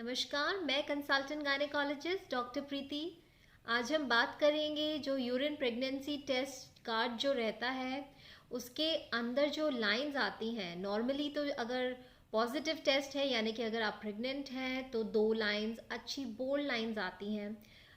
नमस्कार, मैं consultant gynaecologist doctor प्रीति। आज हम बात करेंगे जो यूरिन प्रेगनेंसी टेस्ट कार्ड जो रहता है उसके अंदर जो लाइंस आती हैं। नॉर्मली तो अगर पॉजिटिव टेस्ट है यानी कि अगर आप प्रेग्नेंट हैं तो 2 लाइंस अच्छी बोल्ड लाइंस आती हैं।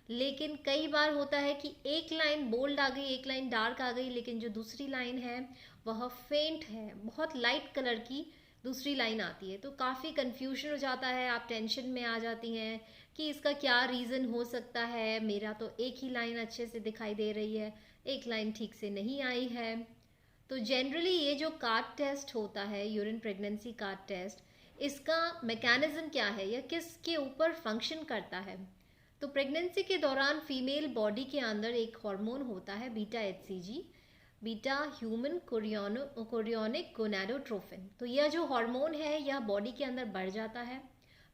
लेकिन कई बार होता है कि एक लाइन बोल्ड आ गई, एक लाइन डार्क आ गई, लेकिन जो दूसरी लाइन है वह फेंट है, बहुत लाइट कलर की दूसरी लाइन आती है। तो काफ़ी कन्फ्यूजन हो जाता है, आप टेंशन में आ जाती हैं कि इसका क्या रीज़न हो सकता है। मेरा तो एक ही लाइन अच्छे से दिखाई दे रही है, एक लाइन ठीक से नहीं आई है। तो जनरली ये जो कार्ड टेस्ट होता है, यूरिन प्रेगनेंसी कार्ड टेस्ट, इसका मैकेनिज्म क्या है या किसके ऊपर फंक्शन करता है। तो प्रेगनेंसी के दौरान फीमेल बॉडी के अंदर एक हार्मोन होता है beta HCG, beta human chorionic gonadotrophin. तो यह जो हार्मोन है यह बॉडी के अंदर बढ़ जाता है,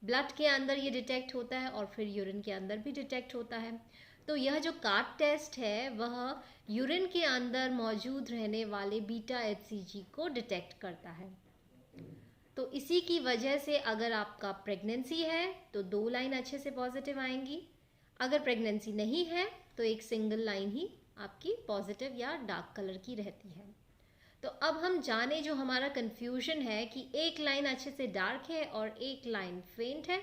ब्लड के अंदर ये डिटेक्ट होता है और फिर यूरिन के अंदर भी डिटेक्ट होता है। तो यह जो कार्ड टेस्ट है वह यूरिन के अंदर मौजूद रहने वाले बीटा HCG को डिटेक्ट करता है। तो इसी की वजह से अगर आपका प्रेगनेंसी है तो 2 लाइन अच्छे से पॉजिटिव आएंगी, अगर प्रेगनेंसी नहीं है तो एक सिंगल लाइन ही आपकी पॉजिटिव या डार्क कलर की रहती है। तो अब हम जाने जो हमारा कंफ्यूजन है कि एक लाइन अच्छे से डार्क है और एक लाइन फेंट है,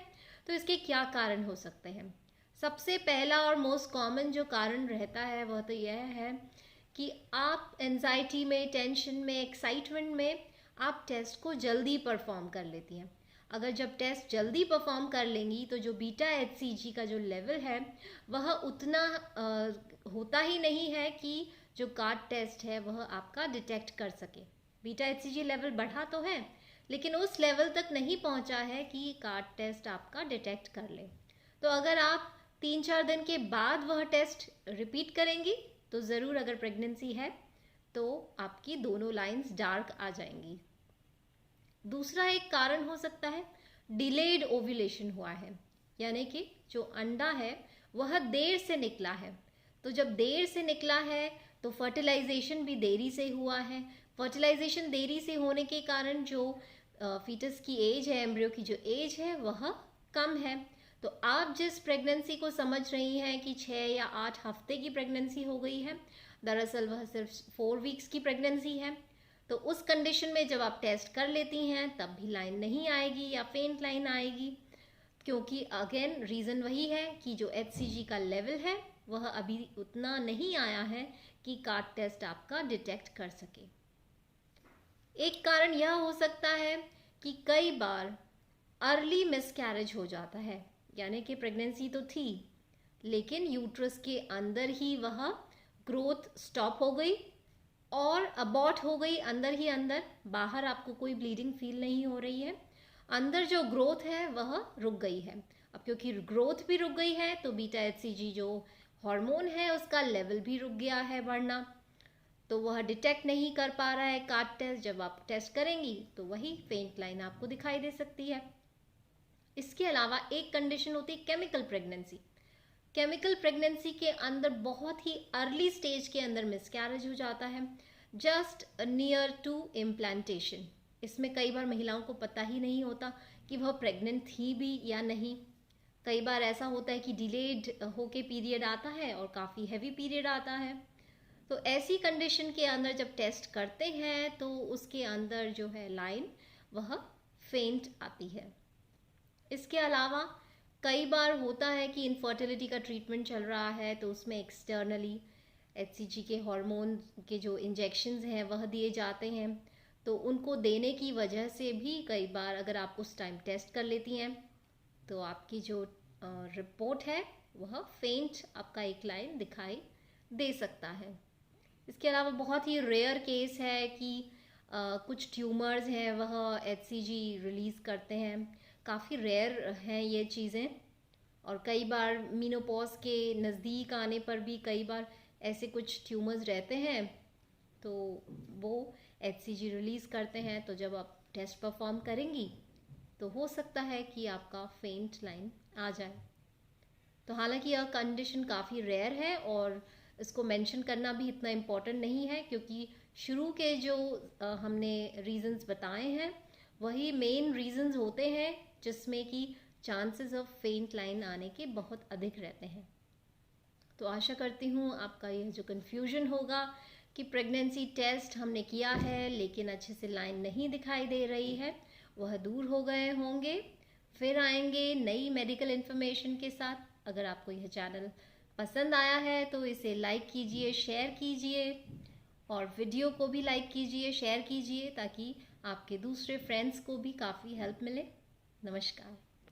तो इसके क्या कारण हो सकते हैं। सबसे पहला और मोस्ट कॉमन जो कारण रहता है वह तो यह है कि आप एंजाइटी में, टेंशन में, एक्साइटमेंट में आप टेस्ट को जल्दी परफॉर्म कर लेती हैं। अगर जब टेस्ट जल्दी परफॉर्म कर लेंगी तो जो बीटा HCG का जो लेवल है वह उतना होता ही नहीं है कि जो कार्ड टेस्ट है वह आपका डिटेक्ट कर सके। बीटा HCG लेवल बढ़ा तो है लेकिन उस लेवल तक नहीं पहुंचा है कि कार्ड टेस्ट आपका डिटेक्ट कर ले। तो अगर आप 3-4 दिन के बाद वह टेस्ट रिपीट करेंगी तो ज़रूर, अगर प्रेगनेंसी है तो आपकी दोनों लाइंस डार्क आ जाएंगी। दूसरा एक कारण हो सकता है डिलेड ओव्यूलेशन हुआ है, यानी कि जो अंडा है वह देर से निकला है। तो जब देर से निकला है तो फर्टिलाइजेशन भी देरी से हुआ है। फर्टिलाइजेशन देरी से होने के कारण जो फीटस की एज है, एम्ब्रियो की जो एज है वह कम है। तो आप जिस प्रेगनेंसी को समझ रही हैं कि 6 या 8 हफ्ते की प्रेगनेंसी हो गई है, दरअसल वह सिर्फ 4 वीक्स की प्रेगनेंसी है। तो उस कंडीशन में जब आप टेस्ट कर लेती हैं तब भी लाइन नहीं आएगी या फेंट लाइन आएगी, क्योंकि अगेन रीज़न वही है कि जो HCG का लेवल है वह अभी उतना नहीं आया है कि कार्ड टेस्ट आपका डिटेक्ट कर सके। एक कारण यह हो सकता है कि कई बार अर्ली मिसकैरेज हो जाता है, यानी कि प्रेगनेंसी तो थी लेकिन यूट्रस के अंदर ही वह ग्रोथ स्टॉप हो गई और अबॉर्ट हो गई अंदर ही अंदर। बाहर आपको कोई ब्लीडिंग फील नहीं हो रही है, अंदर जो ग्रोथ है वह रुक गई है। अब क्योंकि ग्रोथ भी रुक गई है तो बीटा HCG जो हार्मोन है उसका लेवल भी रुक गया है बढ़ना, तो वह डिटेक्ट नहीं कर पा रहा है कार्ड टेस्ट। जब आप टेस्ट करेंगी तो वही फेंट लाइन आपको दिखाई दे सकती है। इसके अलावा एक कंडीशन होती है केमिकल प्रेगनेंसी। केमिकल प्रेगनेंसी के अंदर बहुत ही अर्ली स्टेज के अंदर मिसकैरेज हो जाता है, जस्ट नियर टू इम्प्लांटेशन। इसमें कई बार महिलाओं को पता ही नहीं होता कि वह प्रेग्नेंट थी भी या नहीं। कई बार ऐसा होता है कि डिलेड होके पीरियड आता है और काफ़ी हैवी पीरियड आता है। तो ऐसी कंडीशन के अंदर जब टेस्ट करते हैं तो उसके अंदर जो है लाइन वह फेंट आती है। इसके अलावा कई बार होता है कि इनफर्टिलिटी का ट्रीटमेंट चल रहा है तो उसमें एक्सटर्नली HCG के हार्मोन के जो इंजेक्शंस हैं वह दिए जाते हैं, तो उनको देने की वजह से भी कई बार अगर आप उस टाइम टेस्ट कर लेती हैं तो आपकी जो रिपोर्ट है वह फेंट आपका एक लाइन दिखाई दे सकता है। इसके अलावा बहुत ही रेयर केस है कि कुछ ट्यूमर्स हैं वह HCG रिलीज़ करते हैं, काफ़ी रेयर हैं ये चीज़ें। और कई बार मीनोपॉज के नज़दीक आने पर भी कई बार ऐसे कुछ ट्यूमर्स रहते हैं तो वो HCG रिलीज़ करते हैं। तो जब आप टेस्ट परफॉर्म करेंगी तो हो सकता है कि आपका फेंट लाइन आ जाए। तो हालांकि यह कंडीशन काफ़ी रेयर है और इसको मेंशन करना भी इतना इम्पोर्टेंट नहीं है, क्योंकि शुरू के जो हमने रीजंस बताए हैं वही मेन रीजंस होते हैं जिसमें कि चांसेस ऑफ फेंट लाइन आने के बहुत अधिक रहते हैं। तो आशा करती हूँ आपका यह जो कन्फ्यूजन होगा कि प्रेगनेंसी टेस्ट हमने किया है लेकिन अच्छे से लाइन नहीं दिखाई दे रही है, वह दूर हो गए होंगे। फिर आएंगे नई मेडिकल इन्फॉर्मेशन के साथ। अगर आपको यह चैनल पसंद आया है तो इसे लाइक कीजिए, शेयर कीजिए और वीडियो को भी लाइक कीजिए, शेयर कीजिए ताकि आपके दूसरे फ्रेंड्स को भी काफ़ी हेल्प मिले। नमस्कार।